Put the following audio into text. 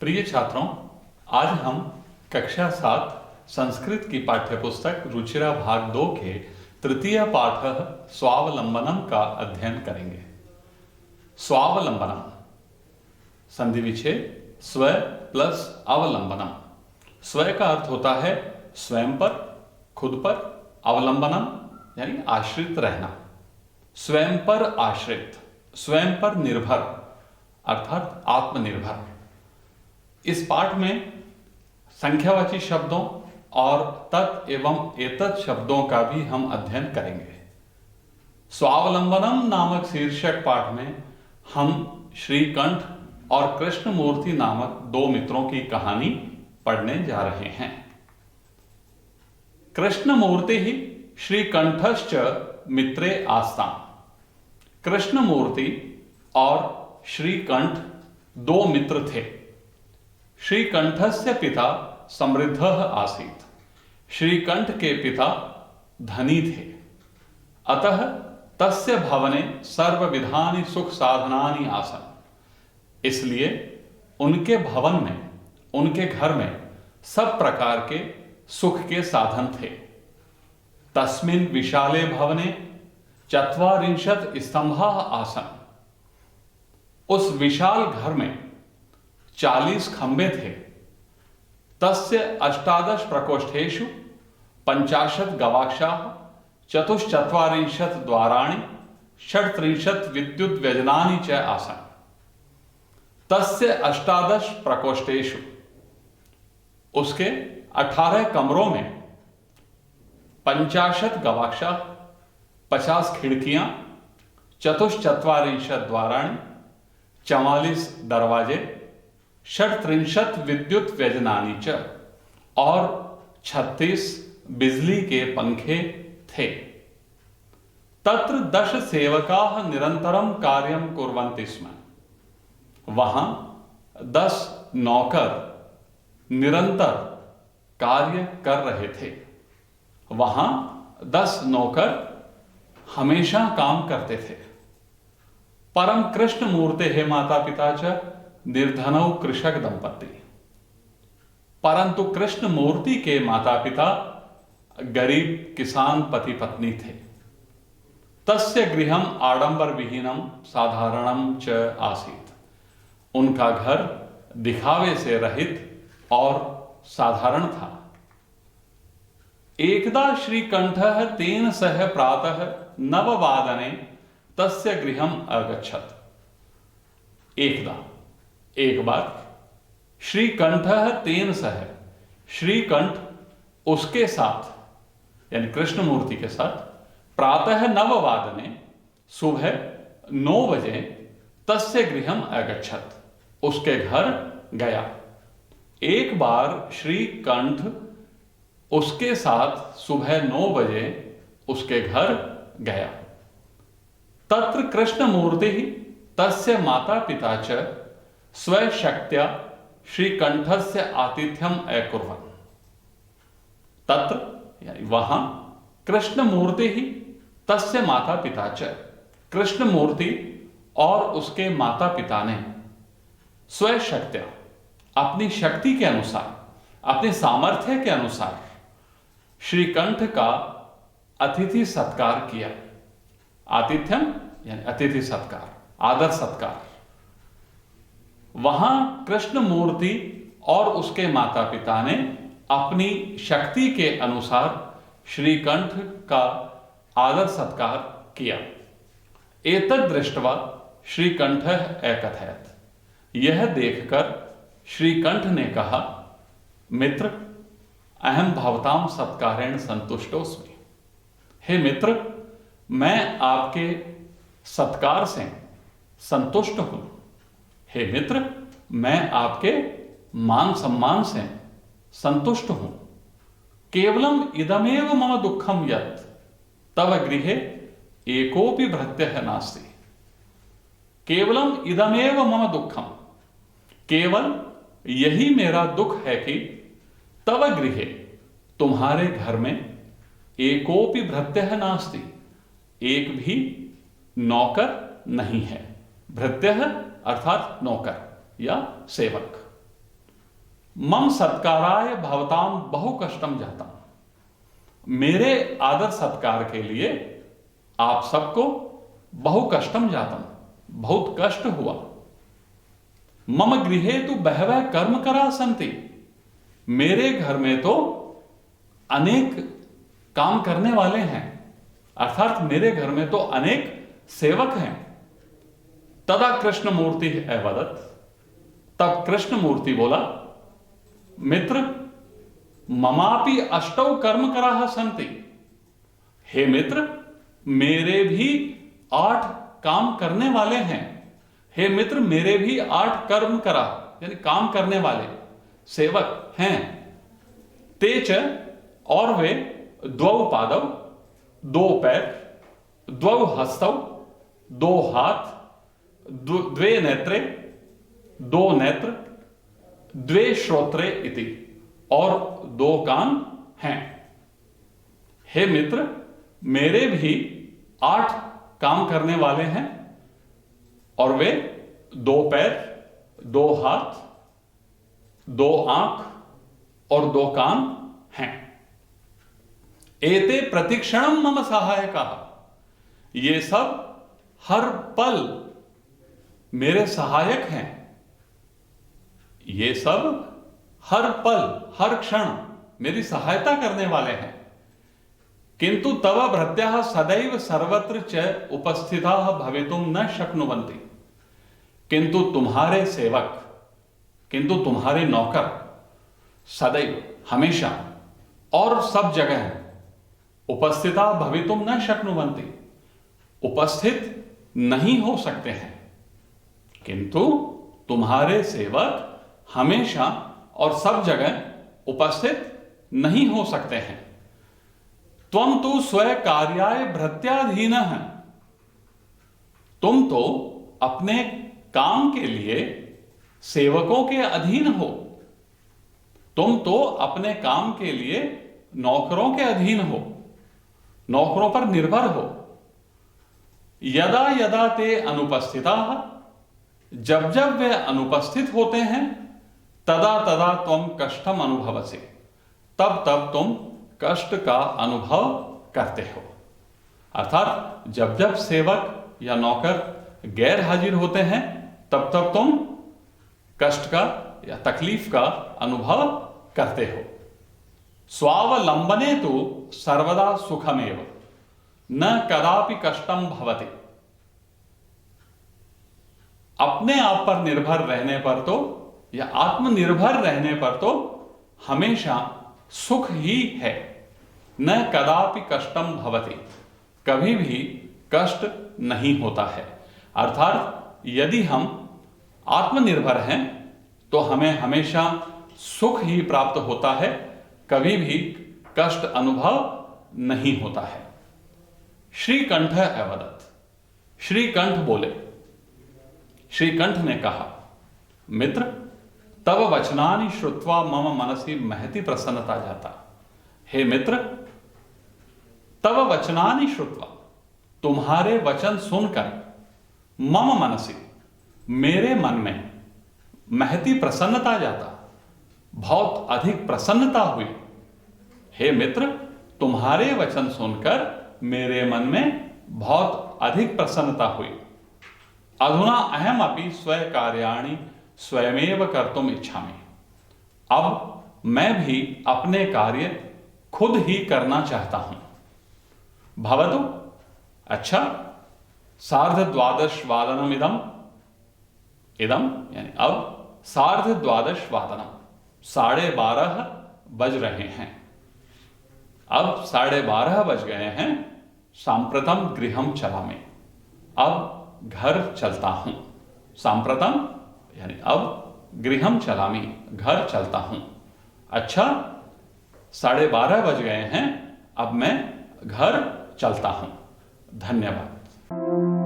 प्रिय छात्रों, आज हम कक्षा 7 संस्कृत की पाठ्यपुस्तक रुचिरा भाग 2 के तृतीय पाठ स्वावलंबनम का अध्ययन करेंगे। स्वावलंबनम संधि विच्छेद स्व प्लस अवलंबनम। स्व का अर्थ होता है स्वयं पर, खुद पर। अवलंबनम यानी आश्रित रहना, स्वयं पर आश्रित, स्वयं पर निर्भर अर्थात आत्मनिर्भर। इस पाठ में संख्यावाची शब्दों और तत् एवं एतत् शब्दों का भी हम अध्ययन करेंगे। स्वावलंबनम नामक शीर्षक पाठ में हम श्रीकंठ और कृष्णमूर्ति नामक दो मित्रों की कहानी पढ़ने जा रहे हैं। कृष्णमूर्ति ही श्रीकंठश्च मित्रे आस्ताम। कृष्णमूर्ति और श्रीकंठ दो मित्र थे। श्रीकंठस्य पिता समृद्धः आसीत्। श्रीकंठ के पिता धनी थे। अतः तस्य भवने सर्वविधानि सुख साधनानि आसन्। इसलिए उनके भवन में, उनके घर में सब प्रकार के सुख के साधन थे। तस्मिन् विशाले भवने 40 स्तंभाः आसन्। उस विशाल घर में 40 खंबे थे। तस्य 18 प्रकोष्ठेषु 50 गवाक्षाः, 44 द्वाराणि, 36 विद्युत व्यजनानि च आसन्। तस्य 18 प्रकोष्ठेषु, उसके 18 कमरों में 50 गवाक्षाः, 50 खिड़कियां, 44 द्वाराणि, 44 दरवाजे, 36 विद्युत व्यजनानि च और 36 बिजली के पंखे थे। तत्र 10 सेवकाः निरंतरम कार्यम कुर्वन्ति स्म। वहां 10 नौकर निरंतर कार्य कर रहे थे। वहां 10 नौकर हमेशा काम करते थे। परम कृष्ण मूर्ते हे माता पिता च निर्धनौ कृषक दंपति। परंतु कृष्ण मूर्ति के माता पिता गरीब किसान पति पत्नी थे। तस्य गृहम आडंबर विहीनम साधारणम च आसीत्। उनका घर दिखावे से रहित और साधारण था। एकदा श्रीकंठः तेन सह प्रातः 9 तस्य गृहम अगच्छत्। एक बार श्रीकंठः तेन सह, श्रीकंठ उसके साथ यानी कृष्णमूर्ति के साथ प्रातः 9 सुबह 9 बजे तस्य गृहम अगच्छत्, उसके घर गया। एक बार श्रीकंठ उसके साथ सुबह 9 बजे उसके घर गया। तत्र कृष्णमूर्ति तस्य माता पिता च स्वशक्त्या श्रीकंठस्य आतिथ्यम अकुर्वन्। तत्र यानी वहां कृष्णमूर्ति ही तस्य माता पिता च, कृष्णमूर्ति और उसके माता पिता ने स्वशक्त्या अपनी शक्ति के अनुसार, अपने सामर्थ्य के अनुसार श्रीकंठ का अतिथि सत्कार किया। आतिथ्यम यानी अतिथि सत्कार, आदर सत्कार। वहां कृष्णमूर्ति और उसके माता पिता ने अपनी शक्ति के अनुसार श्रीकंठ का आदर सत्कार किया। एतद् दृष्ट्वा श्रीकंठः अकथयत्। यह देखकर श्रीकंठ ने कहा, मित्र, अहम भवताम सत्कारेण संतुष्टोस्मि। हे मित्र, मैं आपके सत्कार से संतुष्ट हूं। हे मित्र, मैं आपके मान सम्मान से संतुष्ट हूं। केवलम इदमेव मम दुःखम यत् तव गृहे एकोपि भृत्यः नास्ति। केवलम इदमेव मम दुःखम, केवल यही मेरा दुख है कि तव गृहे, तुम्हारे घर में एकोपि भृत्यः नास्ति, एक भी नौकर नहीं है। भृत्यः अर्थात नौकर या सेवक। मम सत्काराय भवताम बहु कष्टम जाता, मेरे आदर सत्कार के लिए आप सबको बहु कष्टम जातम, बहुत कष्ट हुआ। मम गृहे तो बहवः कर्म करा संति, मेरे घर में तो अनेक काम करने वाले हैं, अर्थात मेरे घर में तो अनेक सेवक हैं। तदा कृष्ण मूर्ति अवदत्, तब कृष्ण मूर्ति बोला, मित्र ममापि अष्टौ कर्म कराः सन्ति, हे मित्र मेरे भी 8 काम करने वाले हैं। हे मित्र मेरे भी 8 कर्म करा यानी काम करने वाले सेवक हैं। तेच और वे द्वौ पादौ 2 पैर, द्वौ हस्तौ 2 हाथ, द्वे नेत्रे 2 नेत्र, द्वे श्रोत्रे इति और 2 कान हैं। हे मित्र मेरे भी 8 काम करने वाले हैं और वे 2 पैर, 2 हाथ, 2 आंख और 2 कान हैं। एते प्रतिक्षणम मम सहायकाः, ये सब हर पल मेरे सहायक हैं। ये सब हर पल हर क्षण मेरी सहायता करने वाले हैं। किंतु तव भृत्याः सदैव सर्वत्र च उपस्थिताः भवितुं न शक्नुवन्ति, किंतु तुम्हारे सेवक, किंतु तुम्हारे नौकर सदैव हमेशा और सब जगह उपस्थिता भवितुं न शक्नुवन्ति, उपस्थित नहीं हो सकते हैं। किंतु तुम्हारे सेवक हमेशा और सब जगह उपस्थित नहीं हो सकते हैं। त्वं तु स्वय कार्याय भृत्याधीनः, तुम तो अपने काम के लिए सेवकों के अधीन हो, तुम तो अपने काम के लिए नौकरों के अधीन हो, नौकरों पर निर्भर हो। यदा यदा ते अनुपस्थिताः, जब जब वे अनुपस्थित होते हैं, तदा तदा त्वं कष्टम अनुभवसि, तब तब तुम कष्ट का अनुभव करते हो। अर्थात जब जब सेवक या नौकर गैर हाजिर होते हैं, तब तब तुम कष्ट का या तकलीफ का अनुभव करते हो। स्वावलंबने तो सर्वदा सुखमेव न कदापि कष्टम भवति, अपने आप पर निर्भर रहने पर तो या आत्मनिर्भर रहने पर तो हमेशा सुख ही है। न कदापि कष्टम भवति, कभी भी कष्ट नहीं होता है। अर्थात यदि हम आत्मनिर्भर हैं तो हमें हमेशा सुख ही प्राप्त होता है, कभी भी कष्ट अनुभव नहीं होता है। श्रीकंठ अवदत्, श्रीकंठ बोले, श्रीकंठ ने कहा, मित्र तव वचनानि श्रुत्वा मम मनसि महती प्रसन्नता जाता। हे मित्र तव वचनानि श्रुत्वा, तुम्हारे वचन सुनकर मम मनसि, मेरे मन में महती प्रसन्नता जाता, बहुत अधिक प्रसन्नता हुई। हे मित्र तुम्हारे वचन सुनकर मेरे मन में बहुत अधिक प्रसन्नता हुई। अधुना अहम अपि स्वय कार्याणि स्वयमेव कर्तुम इच्छामि, अब मैं भी अपने कार्य खुद ही करना चाहता हूं। भवतु, अच्छा 12:30 इदम यानी अब 12:30 12:30 बज रहे हैं, अब 12:30 बज गए हैं। सांप्रतम गृहम चलामि, अब घर चलता हूं। सांप्रतम यानी अब गृहम चलामि, घर चलता हूं। अच्छा 12:30 बज गए हैं, अब मैं घर चलता हूं। धन्यवाद।